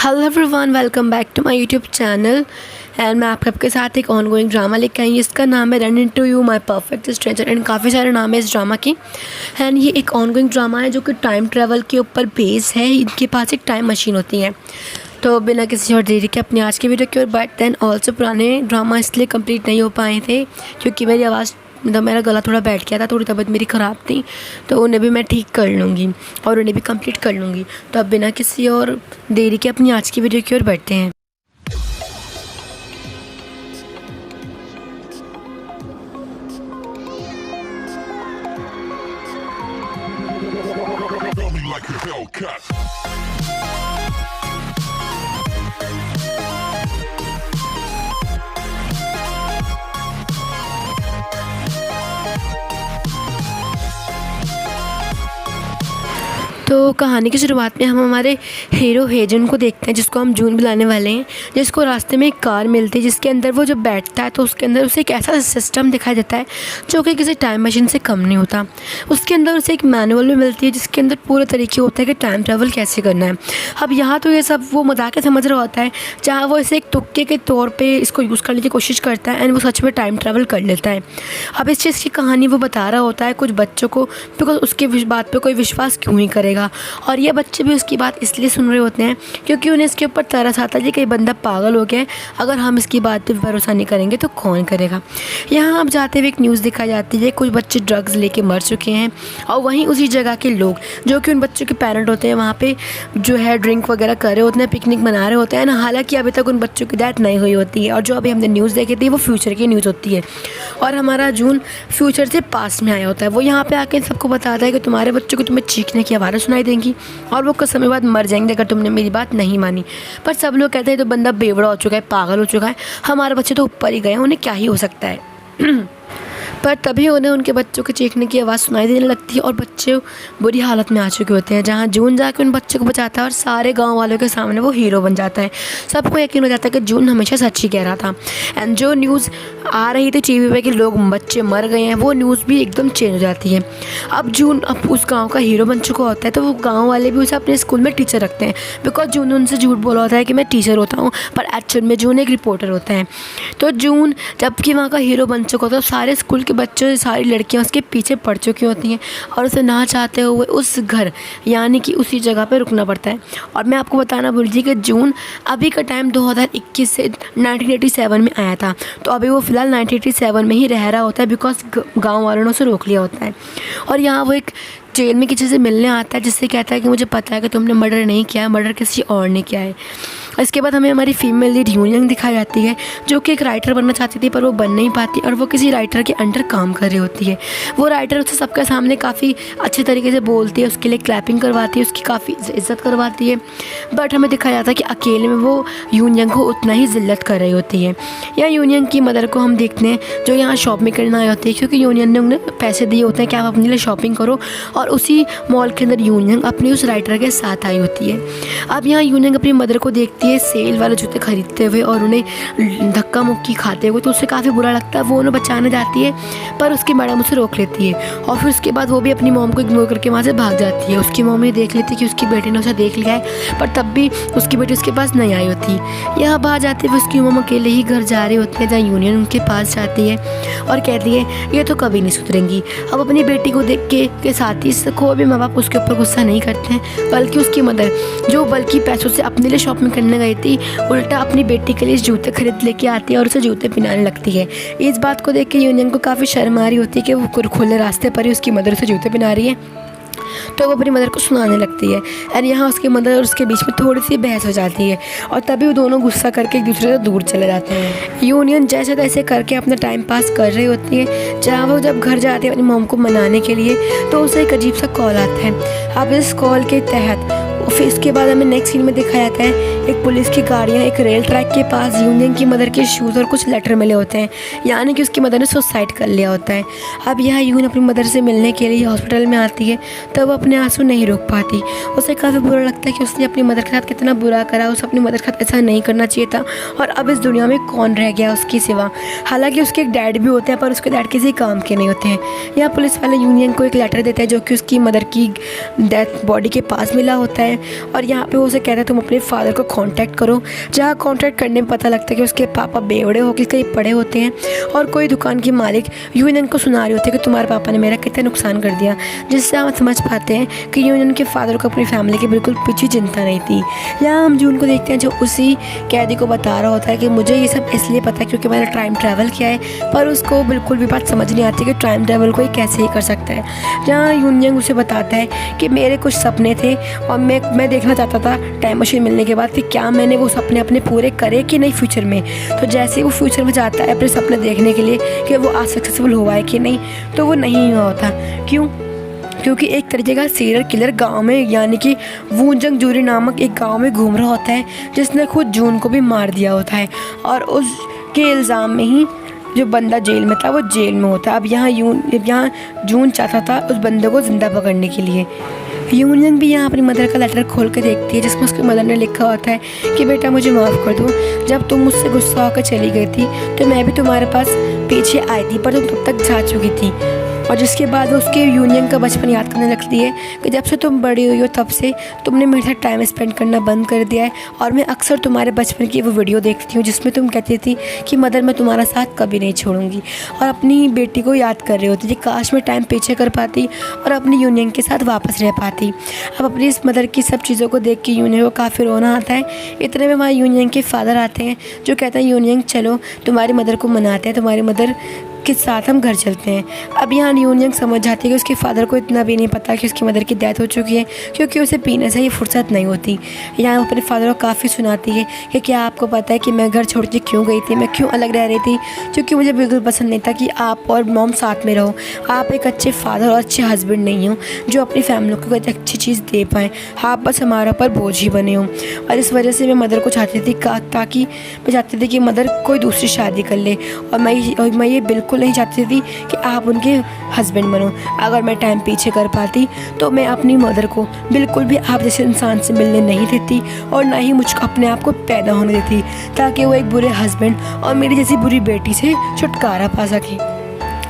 Hello everyone, welcome back to my YouTube channel. And मैं आपके साथ एक ऑनगोइंग ड्रामा लेकर आई हूँ। इसका नाम है run into you my perfect stranger. And काफ़ी सारे नाम है इस ड्रामा की। एंड ये एक ऑनगोइंग ड्रामा है जो कि टाइम ट्रैवल के ऊपर बेस है। इनके पास एक टाइम मशीन होती है। तो बिना किसी और देरी के अपनी आज की वीडियो की ओर बढ़ते हैं। ऑल्सो पुराने ड्रामा इसलिए कंप्लीट नहीं हो पाए थे क्योंकि मेरी आवाज़ मेरा गला थोड़ा बैठ गया था, थोड़ी तबीयत मेरी ख़राब थी, तो उन्हें भी मैं ठीक कर लूँगी और उन्हें भी कंप्लीट कर लूँगी। तो अब बिना किसी और देरी के अपनी आज की वीडियो की ओर बढ़ते हैं। तो कहानी की शुरुआत में हम हमारे हीरो हेजन को देखते हैं, जिसको हम जून बुलाने वाले हैं। जिसको रास्ते में एक कार मिलती है, जिसके अंदर वो जब बैठता है तो उसके अंदर उसे एक ऐसा सिस्टम दिखाई देता है जो कि किसी टाइम मशीन से कम नहीं होता। उसके अंदर उसे एक मैनुअल भी मिलती है जिसके अंदर पूरे तरीके होते हैं कि टाइम ट्रैवल कैसे करना है। अब यहाँ तो ये सब वो मजाक समझ रहा होता है, जहाँ वो इसे एक तुक्के के तौर पर इसको यूज़ करने की कोशिश करता है एंड वो सच में टाइम ट्रैवल कर लेता है। अब इस चीज़ की कहानी वो बता रहा होता है कुछ बच्चों को, बिकॉज उसकी बात पर कोई विश्वास क्यों ही करेगा। और ये बच्चे भी उसकी बात इसलिए सुन रहे होते हैं क्योंकि उन्हें इसके ऊपर तरस आता है कि कई बंदा पागल हो गया है, अगर हम इसकी बात पे भरोसा नहीं करेंगे तो कौन करेगा। यहाँ अब जाते हुए एक न्यूज़ दिखाई जाती है, कुछ बच्चे ड्रग्स लेके मर चुके हैं और वहीं उसी जगह के लोग जो कि उन बच्चों के पेरेंट होते हैं वहाँ पे जो है ड्रिंक वगैरह कर रहे होते हैं, पिकनिक मना रहे होते हैं ना। हालांकि अभी तक उन बच्चों की डेथ नहीं हुई होती है और जो अभी हमने न्यूज़ देखी थी वो फ्यूचर की न्यूज़ होती है और हमारा जून फ्यूचर से पास्ट में आया होता है। वो यहाँ पे आके सबको बताता है कि तुम्हारे बच्चों को तुम्हें चीखने की आवाज़ सुनाई देंगी और वो कुछ समय बाद मर जाएंगे अगर तुमने मेरी बात नहीं मानी। पर सब लोग कहते हैं तो बंदा बेवड़ा हो चुका है, पागल हो चुका है, हमारे बच्चे तो ऊपर ही गए, उन्हें क्या ही हो सकता है। पर तभी उन्हें उनके बच्चों के चीखने की आवाज़ सुनाई देने लगती है और बच्चे बुरी हालत में आ चुके होते हैं। जहाँ जून जाके उन बच्चों को बचाता है और सारे गांव वालों के सामने वो हीरो बन जाता है। सबको यकीन हो जाता है कि जून हमेशा सच ही कह रहा था। एंड जो न्यूज़ आ रही थी टीवी पे कि लोग बच्चे मर गए हैं, वो न्यूज़ भी एकदम चेंज हो जाती है। अब जून अब उस गाँव का हीरो बन चुका होता है, तो वो गाँव वाले भी उसे अपने स्कूल में टीचर रखते हैं बिकॉज जून उनसे झूठ बोला होता है कि मैं टीचर होता हूँ, पर एक्चुअल में जून एक रिपोर्टर होता है। तो जून जबकि वहाँ का हीरो बन चुका होता है, सारे स्कूल के बच्चे सारी लड़कियां उसके पीछे पड़ चुकी होती हैं और उसे ना चाहते हुए उस घर यानी कि उसी जगह पे रुकना पड़ता है। और मैं आपको बताना भूल गई कि जून अभी का टाइम 2021 से 1987 में आया था, तो अभी वो फ़िलहाल 1987 में ही रह रहा होता है बिकॉज गाँव वालों ने उसे रोक लिया होता है। और यहाँ वो एक जेल में किसी से मिलने आता है जिससे कहता है कि मुझे पता है कि तुमने मर्डर नहीं किया है, मर्डर किसी और ने किया है। इसके बाद हमें हमारी फीमेल लीड यूनियन दिखाई जाती है जो कि एक राइटर बनना चाहती थी पर वो बन नहीं पाती और वो किसी राइटर के अंडर काम कर रही होती है। वो राइटर उससे सबके सामने काफ़ी अच्छे तरीके से बोलती है, उसके लिए क्लैपिंग करवाती है, उसकी काफ़ी इज्जत करवाती है। बट हमें दिखाया जाता है कि अकेले में वो यूनियन को उतना ही जिल्लत कर रही होती है। या यूनियन की मदर को हम देखते हैं जो यहाँ शॉपिंग करने आई होती है क्योंकि यूनियन ने उन्हें पैसे दिए होते हैं कि आप अपने लिए शॉपिंग करो, और उसी मॉल के अंदर यूनियन अपनी उस राइटर के साथ आई होती है। अब यहाँ यूनियन अपनी मदर को देखती है सेल वाले जूते खरीदते हुए और उन्हें धक्का मुक्की खाते हुए, तो उससे काफ़ी बुरा लगता है। वो उन्हें बचाने जाती है पर उसकी मैडम उसे रोक लेती है और फिर उसके बाद वो भी अपनी मॉम को इग्नोर करके वहाँ से भाग जाती है। उसकी मॉम ये देख लेती है कि उसकी बेटी ने उसे देख लिया है, पर तब भी उसकी बेटी उसके पास नहीं आई होती। यहाँ बाहर जाते हुए उसकी मॉम अकेले ही घर जा रही होती है जहाँ यूनियन उनके पास जाती है और कहती है ये तो कभी नहीं सुधरेंगी। अब अपनी बेटी को देख के साथ ही कोई भी माँ बाप उसके ऊपर गुस्सा नहीं करते हैं, बल्कि उसकी मदर जो बल्कि पैसों से अपने लिए शॉपिंग करने गई थी उल्टा अपनी बेटी के लिए जूते खरीद लेके आती है और उसे जूते पहनाने लगती है। इस बात को देख के यूनियन को काफ़ी शर्म आ रही होती है कि वो खुले रास्ते पर ही उसकी मदर उसे जूते पहना रही है, तो वो अपनी मदर को सुनाने लगती है। और यहाँ उसकी मदर और उसके बीच में थोड़ी सी बहस हो जाती है और तभी वो दोनों गुस्सा करके एक दूसरे से दूर चले जाते हैं। यूनियन जैसे तैसे करके अपना टाइम पास कर रही होती है। जहाँ वो जब घर जाती है अपनी मॉम को मनाने के लिए तो उसे एक अजीब सा कॉल आता है। अब इस कॉल के तहत फिर इसके बाद हमें नेक्स्ट सीन में दिखाया जाता है एक पुलिस की गाड़ियाँ एक रेल ट्रैक के पास यूनियन की मदर के शूज़ और कुछ लेटर मिले होते हैं, यानी कि उसकी मदर ने सुसाइड कर लिया होता है। अब यह यूनियन अपनी मदर से मिलने के लिए हॉस्पिटल में आती है, तब वो अपने आंसू नहीं रोक पाती। उसे काफ़ी बुरा लगता है कि उसने अपनी मदर के साथ कितना बुरा करा, उसे अपनी मदर के साथ ऐसा नहीं करना चाहिए था और अब इस दुनिया में कौन रह गया उसके सिवा। हालांकि उसके एक डैड भी होते हैं पर उसके डैड किसी काम के नहीं होते हैं। यहाँ पुलिस वाले यूनियन को एक लेटर देते हैं जो कि उसकी मदर की डेथ बॉडी के पास मिला होता है और यहाँ पे वो उसे कहता है तुम अपने फादर को कांटेक्ट करो। जहाँ कांटेक्ट करने में पता लगता है कि उसके पापा बेवड़े होकर कहीं पड़े होते हैं और कोई दुकान की मालिक यूनियन को सुना रही होती है कि तुम्हारे पापा ने मेरा कितना नुकसान कर दिया, जिससे हम समझ पाते हैं कि यूनियन के फादर को अपनी फैमिली की बिल्कुल कुछ चिंता नहीं थी। यहाँ हम जून को देखते हैं जो उसी कैदी को बता रहा होता है कि मुझे ये सब इसलिए पता है क्योंकि मैंने टाइम ट्रैवल किया है, पर उसको बिल्कुल भी बात समझ नहीं आती कि टाइम ट्रैवल कोई कैसे ही कर सकता है। जहाँ यूनियन उसे बताता है कि मेरे कुछ सपने थे और मैं देखना चाहता था टाइम मशीन मिलने के बाद कि क्या मैंने वो सपने अपने पूरे करे कि नहीं फ्यूचर में। तो जैसे ही वो फ्यूचर में जाता है अपने सपने देखने के लिए कि वो आज सक्सेसफुल हुआ है कि नहीं, तो वो नहीं हुआ होता। क्यों? क्योंकि एक तरीके का सीरियल किलर गांव में यानी कि वूजंग जूरी नामक एक गांव में घूम रहा होता है, जिसने खुद जून को भी मार दिया होता है और उसके इल्ज़ाम में ही जो बंदा जेल में था वो जेल में होता है। अब यहाँ जून चाहता था उस बंदे को ज़िंदा पकड़ने के लिए। यूनियन भी यहाँ अपनी मदर का लेटर खोल के देखती है जिसमें उसकी मदर ने लिखा होता है कि बेटा मुझे माफ़ कर दो, जब तुम मुझसे गुस्सा होकर चली गई थी तो मैं भी तुम्हारे पास पीछे आई थी, पर तुम तब तक जा चुकी थी। और जिसके बाद उसके यूनियन का बचपन याद करने लगती है कि जब से तुम बड़ी हुई हो तब से तुमने मेरे साथ टाइम स्पेंड करना बंद कर दिया है और मैं अक्सर तुम्हारे बचपन की वो वीडियो देखती हूँ जिसमें तुम कहती थी कि मदर मैं तुम्हारा साथ कभी नहीं छोड़ूंगी, और अपनी बेटी को याद कर रही होती थी काश मैं टाइम पीछे कर पाती और अपनी यूनियन के साथ वापस रह पाती। अब अपनी इस मदर की सब चीज़ों को देख के यूनियन को काफ़ी रोना आता है। इतने में वहाँ यूनियन के फादर आते हैं जो कहते हैं यूनियन चलो तुम्हारी मदर को मनाते हैं, तुम्हारी मदर के साथ हम घर चलते हैं। अब यहाँ यूनियन समझ जाती है कि उसके फादर को इतना भी नहीं पता कि उसकी मदर की डेथ हो चुकी है क्योंकि उसे पीने से ही फुर्सत नहीं होती। यहाँ वो अपने फादर को काफ़ी सुनाती है कि क्या आपको पता है कि मैं घर छोड़ के क्यों गई थी, मैं क्यों अलग रह रही थी, क्योंकि मुझे बिल्कुल पसंद नहीं था कि आप और मॉम साथ में रहो। आप एक अच्छे फादर और अच्छे हस्बैंड नहीं हो जो अपनी फैमिली को कोई अच्छी चीज़ दे पाएँ, आप बस हमारा पर बोझ ही बने हो। और इस वजह से मैं मदर को चाहती थी ताकि मैं चाहती थी कि मदर कोई दूसरी शादी कर ले, और मैं ये बिल्कुल नहीं चाहती थी कि आप उनके हस्बैंड बनो। अगर मैं टाइम पीछे कर पाती तो मैं अपनी मदर को बिल्कुल भी आप जैसे इंसान से मिलने नहीं देती और ना ही मुझको अपने आप को पैदा होने देती ताकि वो एक बुरे हस्बैंड और मेरी जैसी बुरी बेटी से छुटकारा पा सके।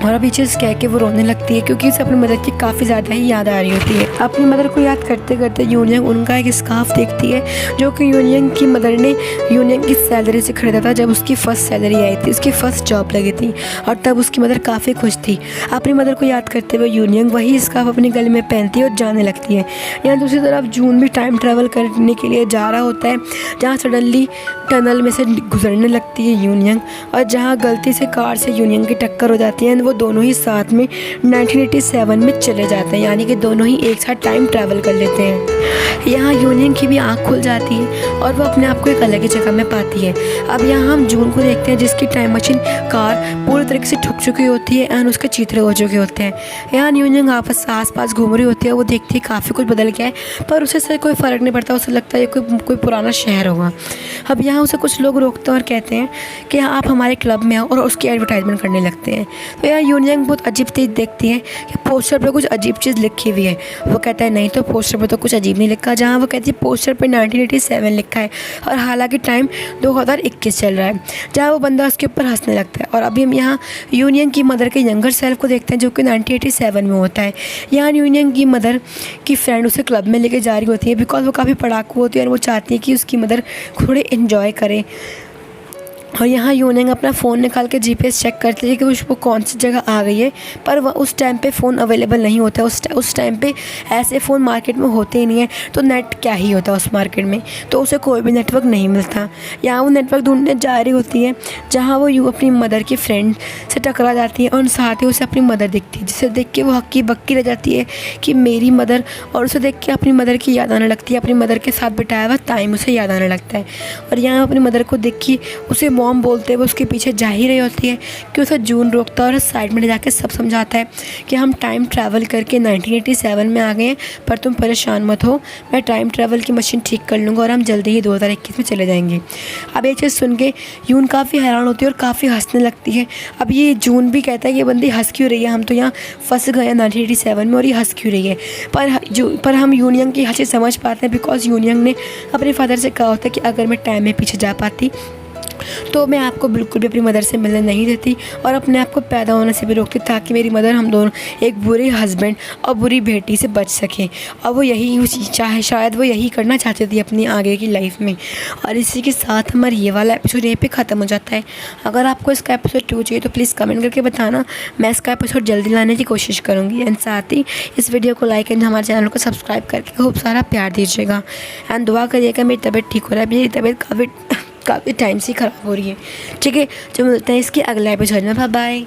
और अब चीज़ कह के वो रोने लगती है क्योंकि उसे अपनी मदर की काफ़ी ज़्यादा ही याद आ रही होती है। अपनी मदर को याद करते करते यूनियन उनका एक स्कार्फ देखती है जो कि यूनियन की मदर ने यूनियन की सैलरी से खरीदा था जब उसकी फ़र्स्ट सैलरी आई थी, उसकी फ़र्स्ट जॉब लगी थी, और तब उसकी मदर काफ़ी खुश थी। अपनी मदर को याद करते हुए यूनियन वही स्कार्फ अपने गले में पहनती है और जाने लगती है। यहाँ दूसरी तरफ जून भी टाइम ट्रैवल करने के लिए जा रहा होता है जहाँ सडनली टनल में से गुजरने लगती है यूनियन, और जहाँ गलती से कार से यूनियन की टक्कर हो जाती है। वो दोनों ही साथ में 1987 में चले जाते हैं, यानी कि दोनों ही एक साथ टाइम ट्रैवल कर लेते हैं। यहाँ यूनियन की भी आँख खुल जाती है और वो अपने आप को एक अलग ही जगह में पाती है। अब यहाँ हम जून को देखते हैं जिसकी टाइम मशीन कार पूरी तरीके से ठुक चुकी होती है एंड उसके चीथड़े हो चुके होते हैं। यहाँ यूनियन आस पास घूम रही होती है, वो देखती है काफ़ी कुछ बदल गया है, पर उसे कोई फ़र्क नहीं पड़ता, उसे लगता है कोई पुराना शहर होगा। अब यहाँ उसे कुछ लोग रोकते हैं और कहते हैं कि आप हमारे क्लब में आओ, और उसकी एडवर्टाइजमेंट करने लगते हैं। तो यहाँ यूनियन बहुत अजीब चीज़ देखती है कि पोस्टर पर कुछ अजीब चीज़ लिखी हुई है। वो कहता है नहीं तो पोस्टर पर तो कुछ अजीब नहीं लिखा, जहाँ वो कहती है पोस्टर पर 1987 लिखा है और हालांकि टाइम 2021 चल रहा है। जहाँ वो बंदा उसके ऊपर हंसने लगता है। और अभी हम यहाँ यूनियन की मदर के यंगर सेल्फ को देखते हैं जो कि 1987 में होता है। यहाँ यूनियन की मदर की फ्रेंड उसे क्लब में लेके जा रही होती है बिकॉज वो काफ़ी पढ़ाकू होती है और वो चाहती है कि उसकी मदर थोड़े इन्जॉय करे। और यहाँ यूनियन अपना फ़ोन निकाल के जीपीएस चेक करती है कि वो कौन सी जगह आ गई है, पर वह उस टाइम पे फ़ोन अवेलेबल नहीं होता। उस टाइम पे ऐसे फ़ोन मार्केट में होते ही नहीं है, तो नेट क्या ही होता उस मार्केट में, तो उसे कोई भी नेटवर्क नहीं मिलता। यहाँ वो नेटवर्क ढूंढने जा रही होती है जहाँ वो अपनी मदर की फ्रेंड से टकरा जाती है और साथ ही उसे अपनी मदर दिखती है, जिसे देख के वो हक्की बक्की रह जाती है कि मेरी मदर, और उसे देख के अपनी मदर की याद आने लगती है। अपनी मदर के साथ बिताया हुआ टाइम उसे याद आने लगता है। और यहाँ अपनी मदर को देख के उसे मॉम बोलते हुए उसके पीछे जा ही रही होती है कि उसे जून रोकता है और साइड में ले जाकर सब समझाता है कि हम टाइम ट्रैवल करके 1987 में आ गए हैं, पर तुम परेशान मत हो, मैं टाइम ट्रैवल की मशीन ठीक कर लूँगा और हम जल्दी ही 2021 में चले जाएंगे। अब ये चीज़ सुन के यून काफ़ी हैरान होती है और काफ़ी हंसने लगती है। अब ये जून भी कहता है कि बंदी हंस क्यों रही है, हम तो यहाँ फंस गए हैं 1987 में और ये हंस क्यों रही है। पर हम यूनियन की हंसी समझ पाते हैं बिकॉज यूनियन ने अपने फादर से कहा होता है कि अगर मैं टाइम में पीछे जा पाती तो मैं आपको बिल्कुल भी अपनी मदर से मिलने नहीं देती और अपने आप को पैदा होने से भी रोकती, ताकि मेरी मदर हम दोनों एक बुरे हस्बैंड और बुरी बेटी से बच सकें। और वो यही चाहे, शायद वो यही करना चाहती थी अपनी आगे की लाइफ में। और इसी के साथ हमारा ये वाला एपिसोड यहीं पे ख़त्म हो जाता है। अगर आपको इसका एपिसोड 2 चाहिए तो प्लीज़ कमेंट करके बताना, मैं इसका एपिसोड जल्दी लाने की कोशिश करूँगी। एंड साथ ही इस वीडियो को लाइक एंड हमारे चैनल को सब्सक्राइब करके खूब सारा प्यार दीजिएगा। एंड दुआ करिएगा मेरी तबीयत ठीक हो रहा है। मेरी तबीयत काफ़ी टाइम से ख़राब हो रही है। ठीक है, जो मिलते हैं इसके अगले एपिसोड में। Bye bye.